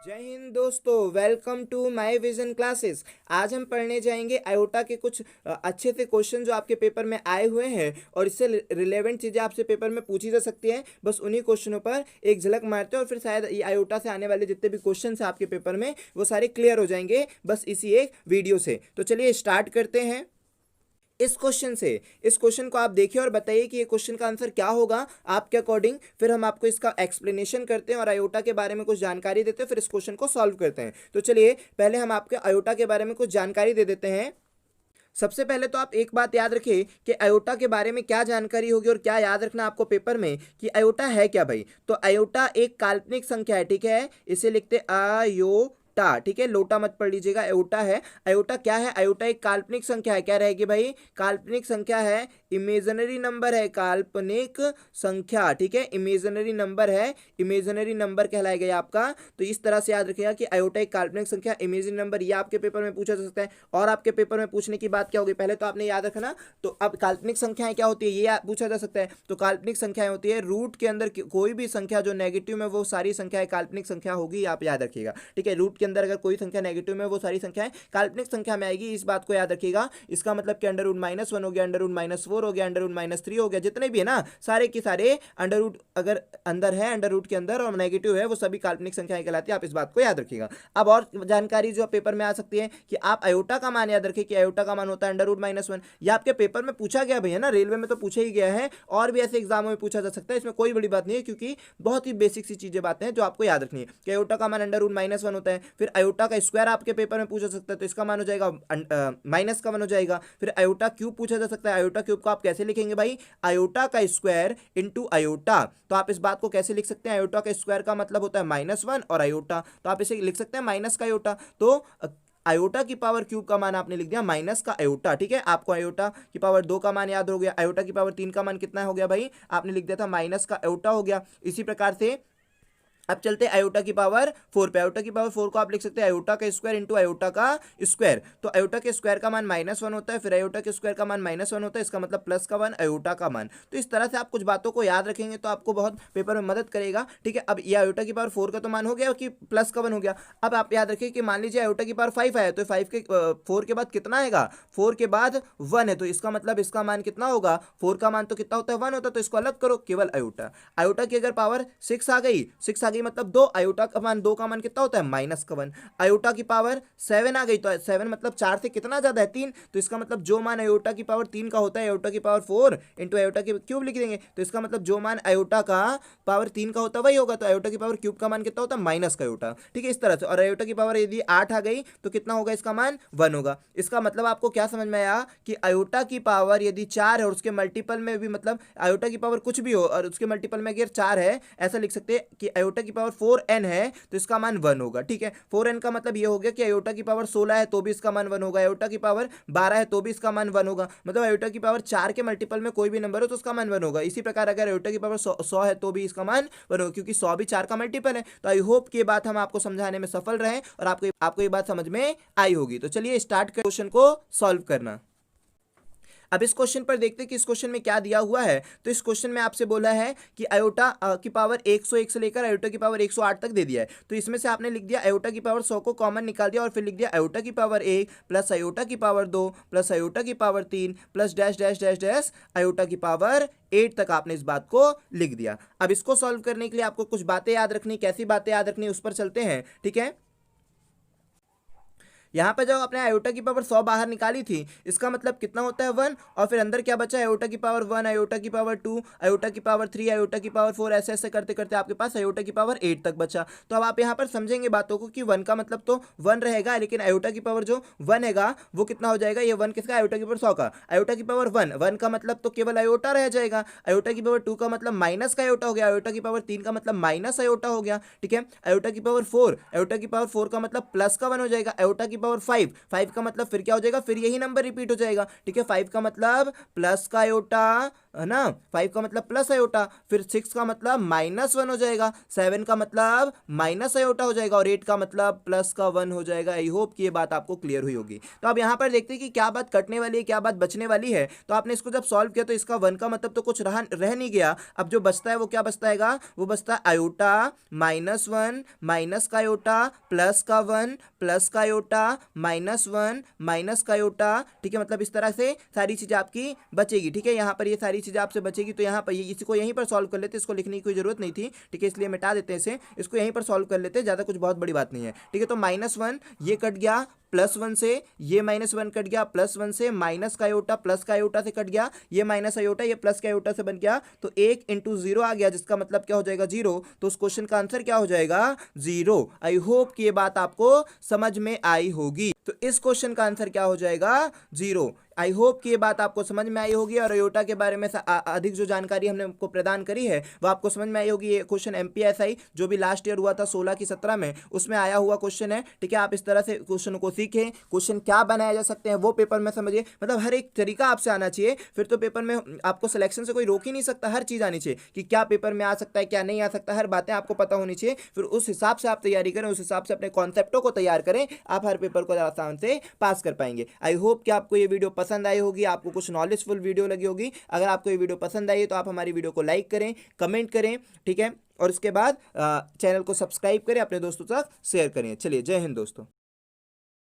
जय हिंद दोस्तों, welcome to my Vision Classes. आज हम पढ़ने जाएंगे आयोटा के कुछ अच्छे से क्वेश्चन जो आपके पेपर में आए हुए हैं और इससे रिलेवेंट चीज़ें आपसे पेपर में पूछी जा सकती हैं। बस उन्हीं क्वेश्चनों पर एक झलक मारते हैं और फिर शायद ये आयोटा से आने वाले जितने भी क्वेश्चन हैं आपके पेपर में वो सारे क्लियर हो जाएंगे बस इसी एक वीडियो से। तो चलिए स्टार्ट करते हैं इस क्वेश्चन से। इस क्वेश्चन को आप देखिए और बताइए कि ये क्वेश्चन का आंसर क्या होगा आपके अकॉर्डिंग। फिर हम आपको इसका एक्सप्लेनेशन करते हैं और आयोटा के बारे में कुछ जानकारी देते हैं, फिर इस क्वेश्चन को सॉल्व करते हैं। तो चलिए पहले हम आपके आयोटा के बारे में कुछ जानकारी दे देते हैं। सबसे पहले तो आप एक बात याद रखिए कि आयोटा के बारे में क्या जानकारी होगी और क्या याद रखना आपको पेपर में कि आयोटा है क्या भाई। तो आयोटा एक काल्पनिक संख्या है, ठीक है। इसे लिखते आयोटा, ठीक है, लोटा मत पढ़ लीजिएगा, आयोटा है। आयोटा क्या है? आयोटा एक काल्पनिक संख्या है। क्या रहेगी भाई? काल्पनिक संख्या है, इमेजिनरी नंबर है, काल्पनिक संख्या, ठीक है, इमेजिनरी नंबर है, इमेजिनरी नंबर कहलाएगा ये आपका। तो इस तरह से याद रखिएगा कि आयोटा एक काल्पनिक संख्या, इमेजिनरी नंबर, ये आपके पेपर में पूछा जा सकता है। और आपके पेपर में पूछने की बात क्या होगी, पहले तो आपने याद रखना। तो अब काल्पनिक संख्याएं क्या होती है ये पूछा जा सकता है। तो काल्पनिक संख्याएं होती है रूट के अंदर कोई भी संख्या जो नेगेटिव में वो सारी संख्याएं काल्पनिक संख्या होगी, आप याद रखिएगा, ठीक है। रूट के अंदर अगर कोई संख्या नेगेटिव में वो सारी संख्याएं काल्पनिक संख्या में आएगी, इस बात को याद रखिएगा। इसका मतलब कि अंडर रूट -1 हो गया, अंडर रूट -4 हो गया, अंडर रूट -3 हो गया, जितने भी है ना सारे के सारे अंडर रूट अगर अंदर है, अंडर रूट के अंदर और नेगेटिव है, वो सभी काल्पनिक संख्याएं कहलाती है। आप इस बात को याद रखिएगा। अब और जानकारी जो पेपर में आ सकती है कि आप आयोटा का मान याद रखिए कि आयोटा का मान होता है अंडर रूट -1। ये आपके पेपर में पूछा गया भैया ना, रेलवे में तो पूछा ही गया है और भी ऐसे एग्जामों में पूछा जा सकता है। इसमें कोई बड़ी बात नहीं है क्योंकि बहुत ही बेसिक सी चीजें बातें हैं जो आपको याद रखनी है कि आयोटा का मान अंडर रूट -1 होता है। फिर आयोटा का स्क्वायर आपके पेपर में पूछा सकता है, तो इसका मान हो जाएगा माइनस का मान हो जाएगा। फिर आयोटा क्यूब पूछा जा सकता है। आयोटा क्यूब को आप कैसे लिखेंगे भाई? आयोटा का स्क्वायर इंटू आयोटा। तो आप इस बात को कैसे लिख सकते हैं? आयोटा का स्क्वायर का मतलब होता है -1 और आयोटा, तो आप इसे लिख सकते हैं माइनस का आयोटा। तो आयोटा की पावर क्यूब का मान आपने लिख दिया माइनस का आयोटा, ठीक है। आपको आयोटा की पावर 2 का मान याद हो गया। आयोटा की पावर 3 का मान कितना हो गया भाई? आपने लिख दिया था माइनस का आयोटा हो गया। इसी प्रकार से अब चलते हैं आयोटा की पावर 4 पे। आयोटा की पावर 4 को आप लिख सकते हैं आयोटा का स्क्वायर इंटू आयोटा का स्क्वायर। तो आयोटा के स्क्वायर का मान -1 होता है, फिर आयोटा के स्क्वायर का मान -1 होता है, इसका मतलब प्लस का 1 आयोटा का मान। तो इस तरह से आप कुछ बातों को याद रखेंगे तो आपको बहुत पेपर में मदद करेगा, ठीक है। अब ये आयोटा की पावर 4 का तो मान हो गया कि प्लस का 1 हो गया। अब आप याद रखिए कि मान लीजिए आयोटा की पावर 5 आया, तो 5 के 4 के बाद कितना आएगा? 4 के बाद 1 है, तो इसका मतलब इसका मान कितना होगा? 4 का मान तो कितना होता है? 1 होता है, तो इसको अलग करो, केवल आयोटा। आयोटा की अगर पावर 6 आ गई, 6 आ गई मतलब 2, आयोटा का मान 2 का मान कितना होता है? माइनस का 1। आयोटा की पावर 7 आ गई, तो 7 मतलब 4 से कितना ज्यादा है? 3, तो इसका मतलब जो मान आयोटा की पावर 3 का होता है, आयोटा की पावर 4 इंटू आयोटा की क्यूब लिख देंगे, तो इसका मतलब जो मान आयोटा का पावर 3 का होता है वही होगा। तो आयोटा की पावर क्यूब का मान कितना होता है? माइनस का आयोटा, ठीक है, इस तरह से। और आयोटा की पावर यदि 8 आ गई तो कितना होगा? इसका मान 1 होगा। इसका मतलब आपको क्या समझ में आया कि आयोटा की पावर यदि 4 है और उसके मल्टीपल में भी, मतलब आयोटा की पावर कुछ भी हो और उसके मल्टीपल में अगर 4 है, ऐसा लिख सकते हैं कि आयोटा की पावर 4n है तो इसका मान 1 होगा, ठीक है। 4n का मतलब ये हो गया कि आयोटा की पावर 16 है तो भी इसका मान 1 होगा, आयोटा की पावर 12 है तो भी इसका मान 1 होगा। मतलब आयोटा की पावर 4 के मल्टीपल में कोई भी नंबर हो तो उसका मान 1 होगा। इसी प्रकार अगर आयोटा की पावर 100 है तो भी इसका मान 1 होगा, क्योंकि 100 भी 4 का मल्टीपल है। तो आई होप कि ये बात हम आपको समझाने में सफल रहे और आपको ये बात समझ में आई होगी। तो चलिए स्टार्ट कर क्वेश्चन को सॉल्व करना। अब इस क्वेश्चन पर देखते हैं कि इस क्वेश्चन में क्या दिया हुआ है। तो इस क्वेश्चन में आपसे बोला है कि आयोटा की पावर 101 से लेकर आयोटा की पावर 108 तक दे दिया है। तो इसमें से आपने लिख दिया आयोटा की पावर 100 को कॉमन निकाल दिया और फिर लिख दिया आयोटा की पावर 1 प्लस आयोटा की पावर 2 प्लस आयोटा की power 3 plus dash dash dash dash iota की पावर 8 तक आपने इस बात को लिख दिया। अब इसको सॉल्व करने के लिए आपको कुछ बातें याद रखनी, कैसी बातें याद रखनी उस पर चलते हैं, ठीक है। यहाँ पे जब आपने आयोटा की पावर 100 बाहर निकाली थी, इसका मतलब कितना होता है? 1। और फिर अंदर क्या बचा? आयोटा की पावर 1, आयोटा की पावर 2, आयोटा की पावर 3, आयोटा की पावर 4, ऐसे ऐसे करते करते आपके पास आयोटा की पावर 8 तक बचा। तो अब आप यहाँ पर समझेंगे बातों को कि 1 का मतलब तो 1 रहेगा, लेकिन आयोटा की पावर जो 1 हैगा वो कितना हो जाएगा? ये 1 किसका? आयोटा की पावर 100 का। आयोटा की पावर 1 का मतलब तो केवल आयोटा रह जाएगा। आयोटा की पावर 2 का मतलब माइनस का आयोटा हो गया। आयोटा की पावर 3 का मतलब माइनस आयोटा हो गया, ठीक है। आयोटा की पावर 4 का मतलब प्लस का 1 हो जाएगा। आयोटा की पावर 5 का मतलब फिर क्या हो जाएगा, फिर यही नंबर रिपीट हो जाएगा, ठीक है। 5 का मतलब प्लस का आयोटा, है ना, 5 का मतलब प्लस आयोटा, फिर 6 का मतलब -1 हो जाएगा, 7 का मतलब माइनस आयोटा हो जाएगा और 8 का मतलब प्लस का 1 हो जाएगा। आई होप कि ये बात आपको क्लियर हुई होगी। तो अब यहाँ पर देखते हैं कि क्या बात कटने वाली है, क्या बात बचने वाली है। तो आपने इसको जब सॉल्व किया तो इसका 1 का मतलब तो कुछ रह नहीं गया। अब जो बचता है वो क्या बचता है, वो बचता है आयोटा -1 माइनस का आयोटा प्लस का 1 प्लस का आयोटा -1 माइनस का आयोटा, ठीक है। मतलब इस तरह से सारी चीजें आपकी बचेगी, ठीक है। यहाँ पर ये सारी चीजें आपसे बचेगी, तो यहाँ पर इसको यहीं पर सॉल्व कर लेते, इसको लिखने की कोई जरूरत नहीं थी, ठीक है, इसलिए मिटा देते हैं इसे, इसको यहीं पर सॉल्व कर लेते हैं, ज्यादा कुछ बहुत बड़ी बात नहीं है, ठीक है। तो -1 ये कट गया +1 से, ये -1 कट गया +1 से, माइनस का आयोटा प्लस का आयोटा से कट गया, ये माइनस आयोटा ये प्लस का आयोटा से बन गया, तो 1 × 0 आ गया, जिसका मतलब क्या हो जाएगा 0। तो उस क्वेश्चन का आंसर क्या हो जाएगा 0। आई होप कि ये बात आपको समझ में आई होगी। तो इस क्वेश्चन का आंसर क्या हो जाएगा 0। आई होप कि ये बात आपको समझ में आई होगी और आयोटा के बारे में अधिक जो जानकारी हमने आपको प्रदान करी है वो आपको समझ में आई होगी। ये क्वेश्चन MPSI जो भी लास्ट ईयर हुआ था 16 की 17 में, उसमें आया हुआ क्वेश्चन है, ठीक है। आप इस तरह से क्वेश्चन को सीखें, क्वेश्चन क्या बनाया जा सकते हैं वो पेपर में समझिए, मतलब हर एक तरीका आपसे आना चाहिए, फिर तो पेपर में आपको सिलेक्शन से कोई रोक ही नहीं सकता। हर चीज़ आनी चाहिए कि क्या पेपर में आ सकता है क्या नहीं आ सकता, हर बातें आपको पता होनी चाहिए, फिर उस हिसाब से आप तैयारी करें, उस हिसाब से अपने कॉन्सेप्टों को तैयार करें, आप हर पेपर को आसान से पास कर पाएंगे। आई होप कि आपको ये वीडियो पसंद आई होगी, आपको कुछ नॉलेजफुल वीडियो लगी होगी। अगर आपको ये वीडियो पसंद आई है तो आप हमारी वीडियो को लाइक करें, कमेंट करें, ठीक है, और उसके बाद चैनल को सब्सक्राइब करें, अपने दोस्तों के साथ शेयर करें। चलिए, जय हिंद दोस्तों।